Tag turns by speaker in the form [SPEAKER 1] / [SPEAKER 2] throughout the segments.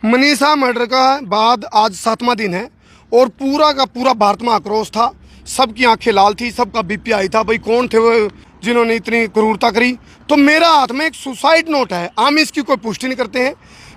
[SPEAKER 1] Manisha murder का बाद आज 7वां दिन है और पूरा का पूरा भारत में आक्रोश था। सबकी आंखें लाल थी, सबका बीपी आई था, भाई कौन थे वो जिन्होंने इतनी क्रूरता करी। तो मेरा हाथ में एक सुसाइड नोट है, हम इसकी कोई पुष्टि नहीं करते हैं।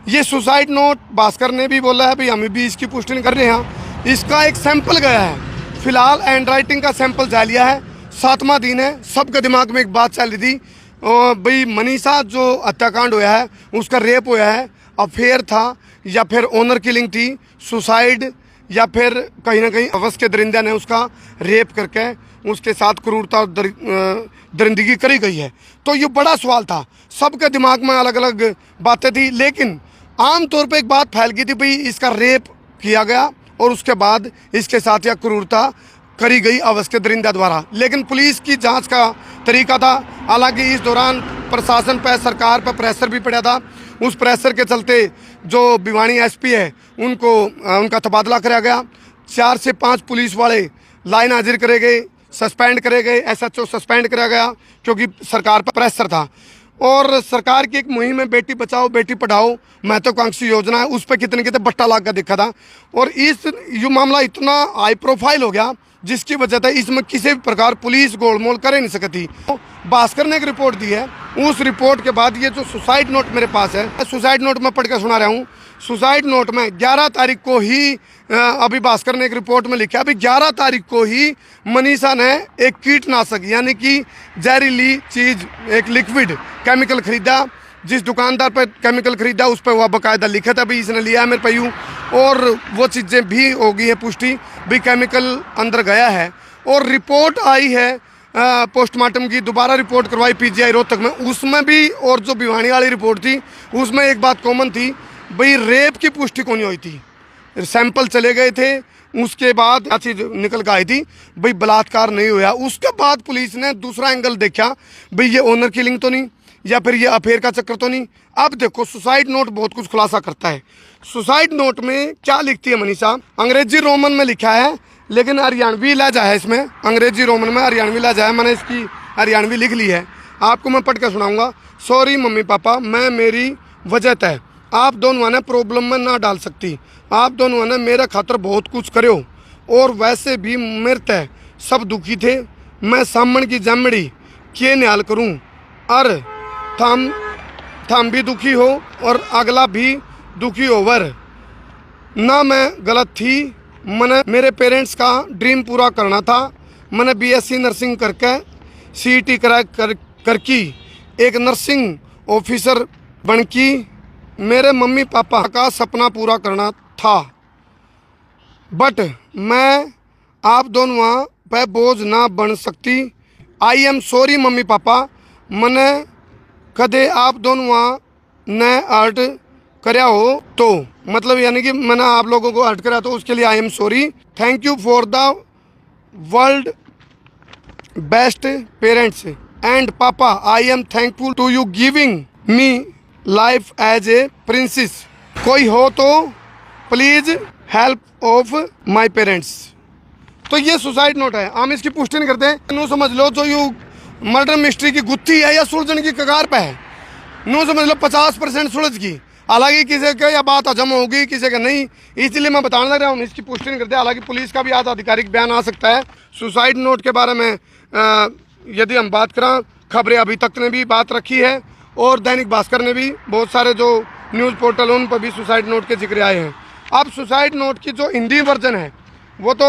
[SPEAKER 1] ये सुसाइड नोट भास्कर ने भी बोला है, भाई हम भी इसकी पुष्टि नहीं कर रहे हैं। इसका एक सैंपल गया है, फिलहाल हैंड राइटिंग का सैंपल जा लिया है। 7वां दिन है, सबके दिमाग में एक बात चल रही थी, भाई मनीषा जो हत्याकांड हुआ है उसका रेप हुआ है, अफेयर था या फिर ऑनर किलिंग थी, सुसाइड या फिर कहीं ना कहीं अवश्य के दरिंदा ने उसका रेप करके उसके साथ क्रूरता और दरिंदगी करी गई है। तो ये बड़ा सवाल था, सबके दिमाग में अलग अलग बातें थी, लेकिन आमतौर पे एक बात फैल गई थी, भाई इसका रेप किया गया और उसके बाद इसके साथ यह क्रूरता करी गई अवश्य के दरिंदा द्वारा। लेकिन पुलिस की जांच का तरीका था, हालांकि इस दौरान प्रशासन पर, सरकार पर प्रेशर भी पड़ा था। उस प्रेशर के चलते जो भिवानी एसपी है उनका तबादला कराया गया। 4 से 5 पुलिस वाले लाइन हाजिर करे गए, सस्पेंड करे गए, एसएचओ सस्पेंड कराया गया क्योंकि सरकार पर प्रेशर था। और सरकार की एक मुहिम है बेटी बचाओ बेटी पढ़ाओ महत्वाकांक्षी योजना है, उस पर कितने कितने बट्टा लाग का देखा था। और ये मामला इतना हाई प्रोफाइल हो गया जिसकी वजह से इसमें किसी भी प्रकार पुलिस गोलमोल कर नहीं सकती। तो भास्कर ने एक रिपोर्ट दी है, उस रिपोर्ट के बाद ये जो सुसाइड नोट मेरे पास है, सुसाइड नोट मैं पढ़ के सुना रहा हूँ। सुसाइड नोट में 11 तारीख को ही अभी भास्कर ने एक रिपोर्ट में लिखा, अभी 11 तारीख को ही मनीषा ने एक कीटनाशक यानी कि जहरीली चीज़, एक लिक्विड केमिकल खरीदा। जिस दुकानदार पर केमिकल खरीदा उस पर वह बाकायदा लिखा था, भाई इसने लिया है मेरे पे, और वो चीज़ें भी हो गई है पुष्टि, भी केमिकल अंदर गया है। और रिपोर्ट आई है पोस्टमार्टम की, दोबारा रिपोर्ट करवाई पीजीआई रोहतक में, उसमें भी और जो भिवानी वाली रिपोर्ट थी उसमें एक बात कॉमन थी, भाई रेप की पुष्टि कौन हुई थी। सैंपल चले गए थे, उसके बाद क्या चीज़ निकल कर आई थी, भाई बलात्कार नहीं हुआ। उसके बाद पुलिस ने दूसरा एंगल देखा, भाई ये ऑनर किलिंग तो नहीं या फिर ये अफेयर का चक्कर तो नहीं। अब देखो सुसाइड नोट बहुत कुछ खुलासा करता है। सुसाइड नोट में क्या लिखती है मनीषा, अंग्रेजी रोमन में लिखा है लेकिन हरियाणवी लहजा है इसमें, अंग्रेजी रोमन में हरियाणवी लहजा है, मैंने इसकी हरियाणवी लिख ली है, आपको मैं पढ़ के सुनाऊंगा। सॉरी मम्मी पापा, मैं मेरी वजह तय आप दोनों ने प्रॉब्लम में ना डाल सकती, आप दोनों ने मेरे खातर बहुत कुछ करो और वैसे भी मेरे तय सब दुखी थे, मैं सामन की जमड़ी के न्याल करूँ और थम भी दुखी हो और अगला भी दुखी होवर ना। मैं गलत थी, मैंने मेरे पेरेंट्स का ड्रीम पूरा करना था, मैंने बीएससी नर्सिंग करके सीईटी क्रैक करके एक नर्सिंग ऑफिसर बन की मेरे मम्मी पापा का सपना पूरा करना था, बट मैं आप दोनों पे बोझ ना बन सकती। आई एम सॉरी मम्मी पापा, मैंने कदे आप दोनों ने हर्ट कराया हो तो, मतलब यानी कि मैंने आप लोगों को हर्ट कराया तो उसके लिए I am sorry. Thank you for the world best parents and papa, I am thankful to you giving me life as a princess. कोई हो तो please help of my parents. तो ये सुसाइड नोट है, हम इसकी पुष्टि नहीं करते। नो समझ लो जो यू मर्डर मिस्ट्री की गुत्थी है या सुलझन की कगार पे है, नो समझ लो 50% सुलझ की। हालांकि किसी का यह बात हजम होगी किसी का नहीं, इसलिए मैं बताने लग रहा हूँ, इसकी पुष्टि नहीं करते। हालांकि पुलिस का भी आज आधिकारिक बयान आ सकता है। सुसाइड नोट के बारे में यदि हम बात करें, खबरें अभी तक ने भी बात रखी है और दैनिक भास्कर ने भी, बहुत सारे जो न्यूज़ पोर्टल उन पर भी सुसाइड नोट के जिक्र आए हैं। अब सुसाइड नोट की जो हिंदी वर्जन है वो तो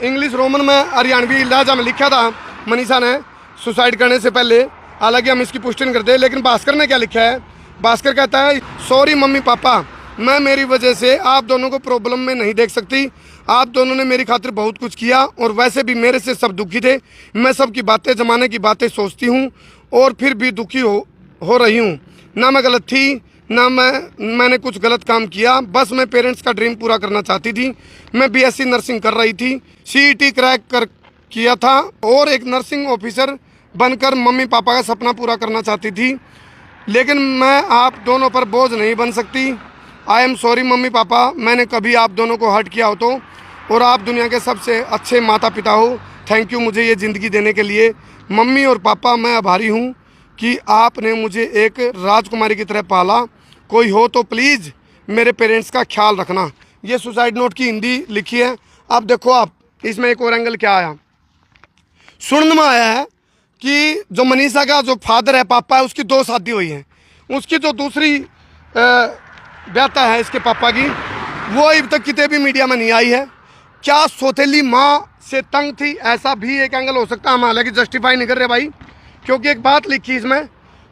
[SPEAKER 1] इंग्लिश रोमन में हरियाणवी लहजा में लिखा था मनीषा ने सुसाइड करने से पहले, हालांकि हम इसकी पुष्टि नहीं करते। लेकिन भास्कर ने क्या लिखा है, भास्कर कहता है सॉरी मम्मी पापा, मैं मेरी वजह से आप दोनों को प्रॉब्लम में नहीं देख सकती, आप दोनों ने मेरी खातिर बहुत कुछ किया और वैसे भी मेरे से सब दुखी थे, मैं सबकी बातें ज़माने की बातें सोचती हूँ और फिर भी दुखी हो रही हूँ। ना मैं गलत थी ना मैंने कुछ गलत काम किया, बस मैं पेरेंट्स का ड्रीम पूरा करना चाहती थी। मैं बीएससी नर्सिंग कर रही थी, सीईटी क्रैक किया था और एक नर्सिंग ऑफिसर बनकर मम्मी पापा का सपना पूरा करना चाहती थी, लेकिन मैं आप दोनों पर बोझ नहीं बन सकती। आई एम सॉरी मम्मी पापा, मैंने कभी आप दोनों को हर्ट किया हो तो, और आप दुनिया के सबसे अच्छे माता पिता हो। थैंक यू मुझे ये ज़िंदगी देने के लिए। मम्मी और पापा, मैं आभारी हूँ कि आपने मुझे एक राजकुमारी की तरह पाला कोई हो तो प्लीज़ मेरे पेरेंट्स का ख्याल रखना। ये सुसाइड नोट की हिंदी लिखी है। अब देखो आप इसमें एक और एंगल क्या आया, सुनने में आया है कि जो मनीषा का जो फादर है, पापा है, उसकी 2 शादी हुई है। उसकी जो दूसरी बेटा है इसके पापा की, वो अभी तक कितने भी मीडिया में नहीं आई है। क्या सौतेली माँ से तंग थी, ऐसा भी एक एंगल हो सकता है। हम हालांकि जस्टिफाई नहीं कर रहे भाई, क्योंकि एक बात लिखी इसमें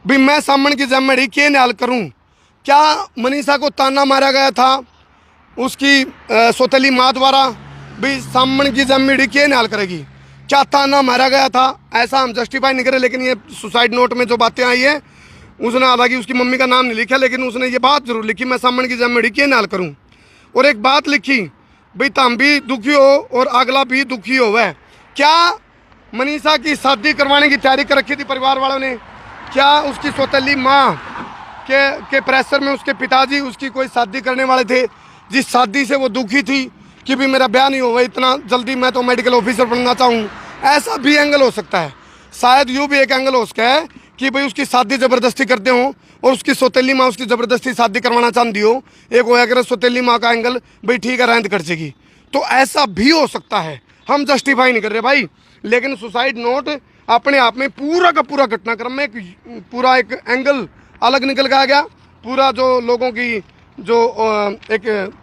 [SPEAKER 1] भी, मैं सामन की जिम्मेदारी के न्याल करूँ। क्या मनीषा को ताना मारा गया था उसकी सौतेली माँ द्वारा, भी सामन की जिम्मेदारी के न्याल करेगी, क्या ताना मारा गया था, ऐसा हम जस्टिफाई नहीं करें। लेकिन ये सुसाइड नोट में जो बातें आई है, उसने हालांकि उसकी मम्मी का नाम नहीं लिखा, लेकिन उसने ये बात जरूर लिखी, मैं सामन की जिम्मेदारी के न्याल करूँ। और एक बात लिखी भाई, तुम भी दुखी हो और अगला भी दुखी हो। वह क्या मनीषा की शादी करवाने की तैयारी कर रखी थी परिवार वालों ने? क्या उसकी सौतेली माँ के प्रेशर में उसके पिताजी उसकी कोई शादी करने वाले थे, जिस शादी से वो दुखी थी कि भी मेरा ब्याह नहीं हुआ इतना जल्दी, मैं तो मेडिकल ऑफिसर बनना चाहूँ? ऐसा भी एंगल हो सकता है। शायद यूँ भी एक एंगल हो सकता है कि भाई उसकी शादी ज़बरदस्ती करते हो और उसकी सौतेली माँ उसकी ज़बरदस्ती शादी करवाना चाहती हो। एक होया कर सौतेली माँ का एंगल, भाई ठीक है रेंट खर्चेगी, तो ऐसा भी हो सकता है। हम जस्टिफाई नहीं कर रहे भाई, लेकिन सुसाइड नोट अपने आप में पूरा का पूरा घटनाक्रम में पूरा एक एंगल अलग निकल के आ गया। पूरा जो लोगों की जो एक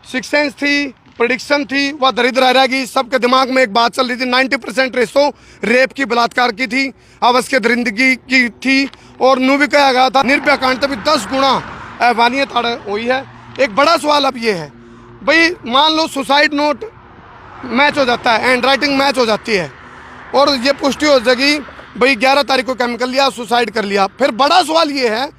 [SPEAKER 1] सिक्स सेंस थी, प्रेडिक्शन थी, वह दरिद्र रहेगी। सबके दिमाग में एक बात चल रही थी, 90% रेशो रेप की, बलात्कार की थी, अवश्य के दरिंदगी की थी। और नू भी कहा गया था निर्भया कांड तभी 10 गुना हैवानियत हुई है। एक बड़ा सवाल अब ये है भाई, मान लो सुसाइड नोट मैच हो जाता है, हैंड राइटिंग मैच हो जाती है और ये पुष्टि हो जाएगी भाई 11 तारीख को केमिकल लिया, सुसाइड कर लिया। फिर बड़ा सवाल ये है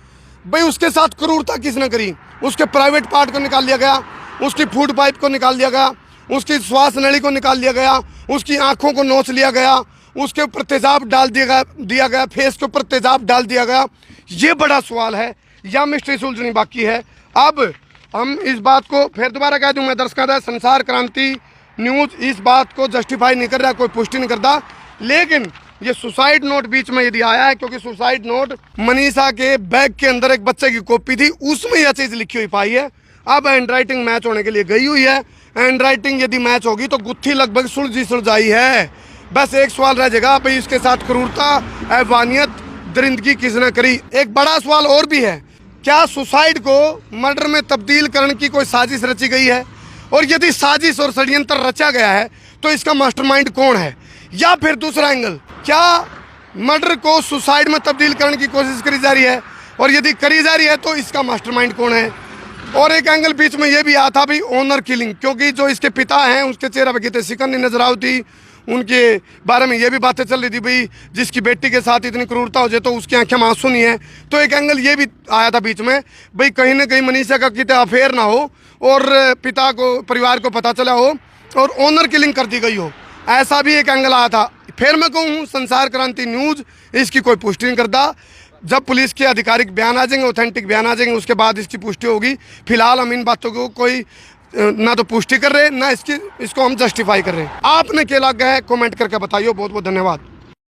[SPEAKER 1] भाई, उसके साथ क्रूरता किसने करी? उसके प्राइवेट पार्ट को निकाल लिया गया, उसकी फूड पाइप को निकाल दिया गया, उसकी श्वास नली को निकाल लिया गया, उसकी आंखों को नोच लिया गया, उसके ऊपर तेजाब डाल दिया गया, फेस के ऊपर तेजाब डाल दिया गया। ये बड़ा सवाल है, या मिस्ट्री सुलझनी बाकी है। अब हम इस बात को फिर दोबारा कह दूं, मैं दर्शकों, संसार क्रांति न्यूज़ इस बात को जस्टिफाई नहीं कर रहा, कोई पुष्टि नहीं करता। लेकिन ये सुसाइड नोट बीच में यदि आया है, क्योंकि सुसाइड नोट मनीषा के बैग के अंदर एक बच्चे की कॉपी थी, उसमें यह चीज़ लिखी हुई पाई है। अब हैंड राइटिंग मैच होने के लिए गई हुई है। हैंड राइटिंग यदि मैच होगी तो गुत्थी लगभग सुलझाई है। बस एक सवाल रह जाएगा भाई, इसके साथ क्रूरता, हैवानियत, दरिंदगी किसने करी? एक बड़ा सवाल और भी है, क्या सुसाइड को मर्डर में तब्दील करने की कोई साजिश रची गई है? और यदि साजिश और षड्यंत्र रचा गया है तो इसका मास्टरमाइंड कौन है? या फिर दूसरा एंगल, क्या मर्डर को सुसाइड में तब्दील करने की कोशिश करी जा रही है? और यदि करी जा रही है तो इसका मास्टरमाइंड कौन है? और एक एंगल बीच में ये भी आया था भाई, ऑनर किलिंग, क्योंकि जो इसके पिता हैं उसके चेहरे पर कितने शिकन नहीं नजर आई थी। उनके बारे में ये भी बातें चल रही थी भाई, जिसकी बेटी के साथ इतनी क्रूरता हो जाए तो उसकी आंखें में आंसू नहीं है। तो एक एंगल ये भी आया था बीच में भाई, कहीं ना कहीं मनीषा का कितना अफेयर ना हो और पिता को, परिवार को पता चला हो और ऑनर किलिंग कर दी गई हो, ऐसा भी एक एंगल आया था। फिर मैं कहूँ संसार क्रांति न्यूज़ इसकी कोई पुष्टि नहीं करता। जब पुलिस के आधिकारिक बयान आ जाएंगे, ऑथेंटिक बयान आ जाएंगे, उसके बाद इसकी पुष्टि होगी। फिलहाल हम इन बातों को कोई ना तो पुष्टि कर रहे हैं, ना इसको हम जस्टिफाई कर रहे हैं। आपने क्या लगा है कमेंट करके बताइए। बहुत बहुत धन्यवाद।